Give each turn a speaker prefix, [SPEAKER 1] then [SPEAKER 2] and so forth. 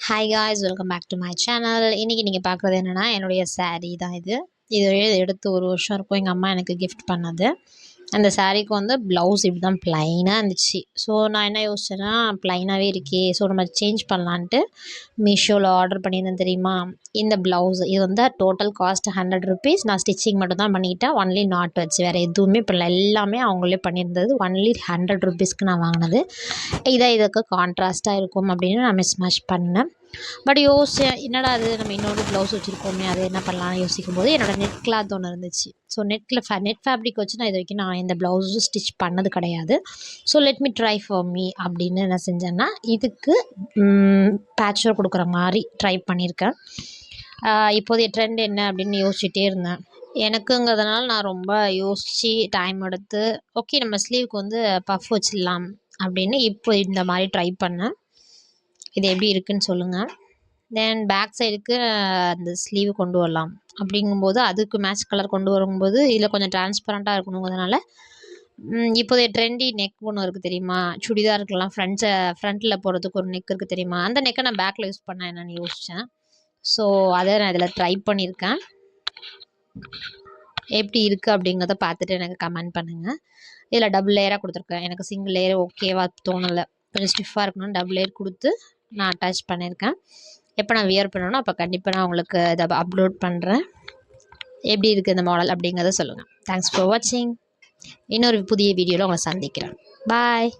[SPEAKER 1] Hi guys, welcome back to my channel. இன்றைக்கி நீங்கள் பார்க்குறது என்னென்னா, என்னுடைய saree தான் இது. இது எடுத்து ஒரு வருஷம் இருக்கும். எங்கள் அம்மா எனக்கு கிஃப்ட் பண்ணது. அந்த சாரீக்கு வந்து ப்ளவுஸ் இப்படி தான் ப்ளைனாக இருந்துச்சு. ஸோ நான் என்ன யோசிச்சேன்னா, ப்ளைனாகவே இருக்கே, ஸோ நம்ம சேஞ்ச் பண்ணலான்ட்டு மீஷோவில் ஆர்டர் பண்ணியிருந்தேன் தெரியுமா. இந்த ப்ளவுஸ் இது வந்து டோட்டல் காஸ்ட் 100 ருபீஸ். நான் ஸ்டிச்சிங் மட்டும் தான் பண்ணிக்கிட்டேன், ஒன்லி நாட் வச்சு, வேறு எதுவுமே பண்ணல. எல்லாமே அவங்களே பண்ணியிருந்தது. ஒன்லி 100 ருபீஸ்க்கு நான் வாங்கினது. இதுக்கு கான்ட்ராஸ்ட்டாக இருக்கும் அப்படின்னு நான் மிஸ் பண்ணேன். பட் யோசித்தேன், என்னடா அது நம்ம இன்னொரு ப்ளவுஸ் வச்சுருக்கோமே, அது என்ன பண்ணலாம்னு யோசிக்கும் போது என்னோடய நெட் கிளாத் ஒன்று இருந்துச்சு. ஸோ நெட் ஃபேப்ரிக் வச்சு நான் இது வரைக்கும் நான் எந்த ப்ளவுஸும் ஸ்டிச் பண்ணது கிடையாது. So let me try for me அப்படின்னு என்ன செஞ்சேன்னா, இதுக்கு பேட்ச் ஒர்க் கொடுக்குற மாதிரி ட்ரை பண்ணியிருக்கேன். இப்போதைய ட்ரெண்ட் என்ன அப்படின்னு யோசிச்சுட்டே இருந்தேன். எனக்குங்கிறதுனால நான் ரொம்ப யோசித்து டைம் எடுத்து ஓகே நம்ம ஸ்லீவுக்கு வந்து பஃப் வச்சிடலாம் அப்படின்னு இப்போ இந்த மாதிரி ட்ரை பண்ணேன். இது எப்படி இருக்குதுன்னு சொல்லுங்கள். தென் பேக் சைடுக்கு அந்த ஸ்லீவ் கொண்டு வரலாம் அப்படிங்கும்போது, அதுக்கு மேட்ச் கலர் கொண்டு வரும்போது இதில் கொஞ்சம் டிரான்ஸ்பரண்ட்டாக இருக்கணுங்கிறதுனால இப்போதைய ட்ரெண்டி நெக் ஒன்று இருக்குது தெரியுமா, சுடிதாருக்கெல்லாம் ஃப்ரண்ட்டில் போடுறதுக்கு ஒரு நெக் இருக்குது தெரியுமா, அந்த நெக்கை நான் பேக்கில் யூஸ் பண்ணேன் என்னென்னு யோசித்தேன். ஸோ அதை நான் இதில் ட்ரை பண்ணியிருக்கேன். எப்படி இருக்குது அப்படிங்கிறத பார்த்துட்டு எனக்கு கமெண்ட் பண்ணுங்கள். இதில் டபுள் லேயராக கொடுத்துருக்கேன். எனக்கு சிங்கிள் லேயர் ஓகேவா தோணலை, கொஞ்சம் ஸ்டிஃபாக இருக்கணும்னு டபுள் லேயர் கொடுத்து நான் அட்டாச் பண்ணியிருக்கேன். எப்போ நான் வியர் பண்ணணும் அப்போ கண்டிப்பாக நான் உங்களுக்கு இதை அப்லோட் பண்ணுறேன். எப்படி இருக்குது இந்த மாடல் அப்படிங்கிறத சொல்லுங்கள். தேங்க்ஸ் ஃபார் வாட்சிங். இன்னொரு புதிய வீடியோவில் உங்களை சந்திக்கிறேன். பாய்.